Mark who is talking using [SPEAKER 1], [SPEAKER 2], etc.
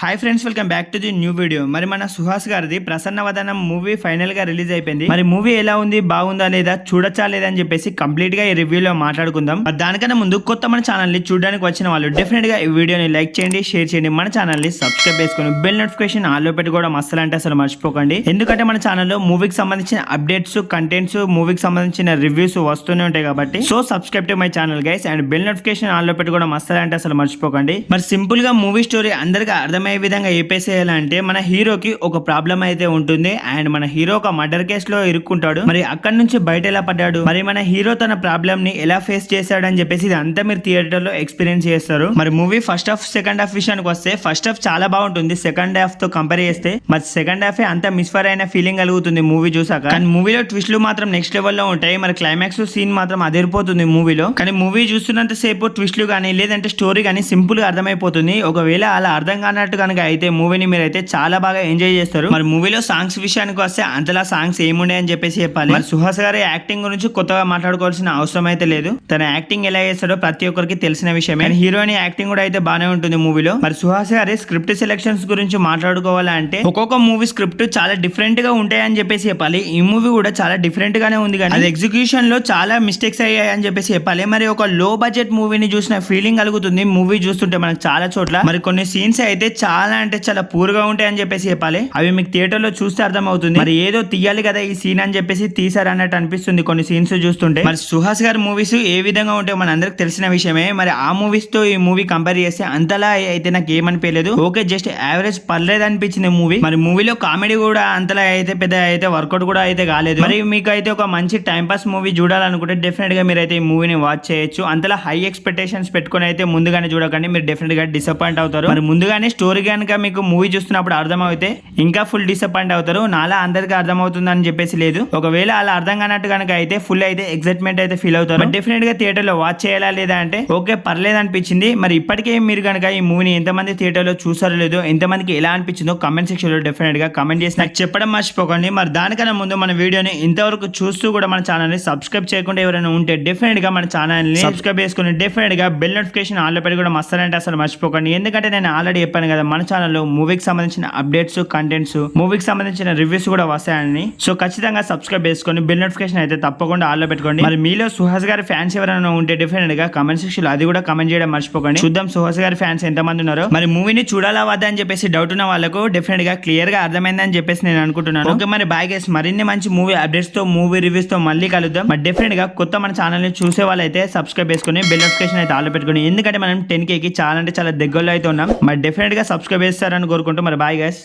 [SPEAKER 1] Hi friends, welcome back to the new video. మరి మన సుహాస్ గారిది ప్రసన్నవదనం మూవీ ఫైనల్ గా రిలీజ్ అయిపోయింది. మరి మూవీ ఎలా ఉంది, బాగుందా లేదా, చూడచ్చా లేదా అని చెప్పేసి కంప్లీట్ గా ఈ రివ్యూలో మాట్లాడుకుందాం. మరి దానికన్నా ముందు కొత్త మన ఛానల్ ని చూడడానికి వచ్చిన వాళ్ళు డెఫినెట్ గా ఈ వీడియోని లైక్ చేయండి, షేర్ చేయండి, మన ఛానల్ ని సబ్స్క్రైబ్ చేసుకుని బెల్ నోటిఫికేషన్ ఆల్ లో పెట్టుకోవడం అస్సలు అంటే అసలు మర్చిపోకండి. ఎందుకంటే మన ఛానల్లో మూవీకి సంబంధించిన అప్డేట్స్, కంటెంట్స్, మూవీకి సంబంధించిన రివ్యూస్ వస్తూనే ఉంటాయి కాబట్టి so subscribe to my channel guys and bell notification all లో పెట్టుకోవడం అస్సలు అంటే అసలు మర్చిపోకండి. మరి సింపుల్ గా మూవీ స్టోరీ అందరికీ అర్థమయ్యే విధంగా ఏపేసేయాలంటే మన హీరోకి ఒక ప్రాబ్లం అయితే ఉంటుంది అండ్ మన హీరో ఒక మర్డర్ కేసులో ఇరుక్కుంటాడు. మరి అక్కడి నుంచి బయట ఎలా పడ్డాడు, మరి మన హీరో తన ప్రాబ్లం ని ఎలా ఫేస్ చేశాడు అని చెప్పేసి ఇది అంతా మీరు థియేటర్ లో ఎక్స్పీరియన్స్ చేస్తారు. మరి movie first half second half విషయానికి వస్తే ఫస్ట్ హాఫ్ చాలా బాగుంటుంది సెకండ్ హాఫ్ తో కంపేర్ చేస్తే. మరి సెకండ్ హాఫ్ అంతా మిస్ఫైర్ అయిన ఫీలింగ్ కలుగుతుంది మూవీ చూసాక. కానీ మూవీలో ట్విస్ట్లు మాత్రం నెక్స్ట్ లెవెల్ లో ఉంటాయి. మరి క్లైమాక్స్ సీన్ మాత్రం అదిరిపోతుంది మూవీలో. కానీ మూవీ చూస్తున్నంత సేపు ట్విస్ట్లు కానీ లేదంటే స్టోరీ కానీ సింపుల్ గా అర్థమైపోతుంది. ఒకవేళ అలా అర్థం కానట్టు కనుక అయితే మూవీని మీరైతే చాలా బాగా ఎంజాయ్ చేస్తారు. మరి మూవీలో సాంగ్స్ విషయానికి వస్తే అంతలా సాంగ్స్ ఏముండే అని చెప్పేసి చెప్పాలి. మరి సుహాస్ గారి యాక్టింగ్ గురించి కొత్తగా మాట్లాడుకోవాల్సిన అవసరం అయితే లేదు. తన యాక్టింగ్ ఎలా చేస్తాడో ప్రతి ఒక్కరికి తెలిసిన విషయమే. హీరోయిన్ యాక్టింగ్ కూడా అయితే బాగానే ఉంటుంది మూవీలో. మరి సుహాస్ గారి స్క్రిప్ట్ సెలెక్షన్స్ గురించి మాట్లాడుకోవాలంటే ఒక్కొక్క మూవీ స్క్రిప్ట్ చాలా డిఫరెంట్ గా ఉంటాయని చెప్పేసి చెప్పాలి. ఈ మూవీ కూడా చాలా డిఫరెంట్ గానే ఉంది కానీ అది ఎగ్జిక్యూషన్ లో చాలా మిస్టేక్స్ అయ్యాయి అని చెప్పేసి చెప్పాలి. మరి ఒక లో బడ్జెట్ మూవీని చూసిన ఫీలింగ్ కలుగుతుంది మూవీ చూస్తుంటే మనకు చాలా చోట్ల. మరి కొన్ని సీన్స్ అయితే చాలా అంటే చాలా పూర్ గా ఉంటాయి అని చెప్పేసి చెప్పాలి. అవి మీకు థియేటర్ లో చూస్తే అర్థం అవుతుంది. మరి ఏదో తీయాలి కదా ఈ సీన్ అని చెప్పేసి తీసారు అన్నట్టు అనిపిస్తుంది కొన్ని సీన్స్ చూస్తుంటే. మరి సుహాస్ గారి మూవీస్ ఏ విధంగా ఉంటాయో మన అందరికి తెలిసిన విషయమే. మరి ఆ మూవీస్ తో ఈ మూవీ కంపేర్ చేస్తే అంతలా అయితే నాకు ఏమనిపించలేదు. ఓకే, జస్ట్ యావరేజ్ పర్లేదు అనిపించింది మూవీ. మరి మూవీలో కామెడీ కూడా అంతలా అయితే పెద్ద అయితే వర్కౌట్ కూడా అయితే కాలేదు. మరి మీకు అయితే ఒక మంచి టైం పాస్ మూవీ చూడాలనుకుంటే డెఫినెట్ గా మీరు అయితే ఈ మూవీని వాచ్ చేయొచ్చు. అంతలా హై ఎక్స్పెక్టేషన్స్ పెట్టుకుని అయితే ముందుగానే చూడకండి, మీరు డెఫినెట్ గా డిసప్పాయింట్ అవుతారు. మరి ముందుగానే స్టోరీ కనుక మీకు మూవీ చూస్తున్నప్పుడు అర్థమైతే ఇంకా ఫుల్ డిసప్పాయింట్ అవుతారు. నాలా అందరికీ అర్థమవుతుంది అని చెప్పేసి లేదు. ఒకవేళ అలా అర్థం కానట్టు కనుక అయితే ఫుల్ అయితే ఎక్సైట్మెంట్ అయితే ఫీల్ అవుతారు. డెఫినెట్ గా థియేటర్ లో వాచ్ చేయాలా లేదా అంటే ఓకే పర్లేదు అనిపించింది. మరి ఇప్పటికే మీరు కనుక ఈ మూవీని ఎంతమంది థియేటర్ లో చూసారో లేదో, ఎంతమందికి ఎలా అనిపించిందో కమెంట్ సెక్షన్ లో డెఫినెట్ గా కమెంట్ చేసి నాకు చెప్పడం మర్చిపోకండి. మరి దానికన్నా ముందు మన వీడియోని ఇంతవరకు చూస్తూ కూడా మన ఛానల్ ని సబ్స్క్రైబ్ చేయకుండా ఎవరైనా ఉంటే డెఫినెట్ గా మన ఛానల్ ని సబ్స్క్రైబ్ చేసుకుని డెఫినెట్ గా బెల్ నోటిఫికేషన్ ఆల్ లో పెట్టి కూడా అస్సలంటే అసలు మర్చిపోకండి. ఎందుకంటే నేను ఆల్రెడీ చెప్పాను కదా మన ఛానల్లో మూవీకి సంబంధించిన అప్డేట్స్, కంటెంట్స్, మూవీకి సంబంధించిన రివ్యూస్ కూడా వస్తాయని. సో ఖచ్చితంగా సబ్స్క్రైబ్ చేసుకొని బెల్ నోటిఫికేషన్ అయితే తప్పకుండా ఆల్ లో పెట్టుకోండి. మరి మీలో సుహాస్ గారి ఫ్యాన్స్ ఎవరైనా ఉంటే డెఫినెట్ గా కమెంట్ సెక్షన్ లో అది కూడా కమెంట్ చేయడం మర్చిపోకండి. చూద్దాం సుహాస్ గారి ఫ్యాన్స్ ఎంతమంది ఉన్నారో. మరి మూవీని చూడాలా వద్దా అని చెప్పేసి డౌట్ ఉన్న వాళ్ళకు డెఫినెట్ గా క్లియర్ గా అర్థమైందని చెప్పేసి నేను అనుకుంటున్నాను. ఓకే, మరి బాయ్ గైస్, మరిన్ని మంచి మూవీ అప్డేట్స్ తో, మూవీ రివ్యూస్ తో మళ్ళీ కలుద్దాం. మరి డెఫినెట్ గా కొత్త మన ఛానల్ ని చూసే వాళ్ళైతే సబ్స్క్రైబ్ చేసుకుని బెల్ నోటిఫికేషన్ అయితే ఆల్ లో పెట్టుకోండి. ఎందుకంటే మనం 10K కి చాలా అంటే చాలా దగ్గరలో అయితే ఉన్నాం. మరి డెఫినెట్ గా సబ్స్క్రైబ్ చేస్తారని కోరుకుంటూ మరి బాయ్ గైస్.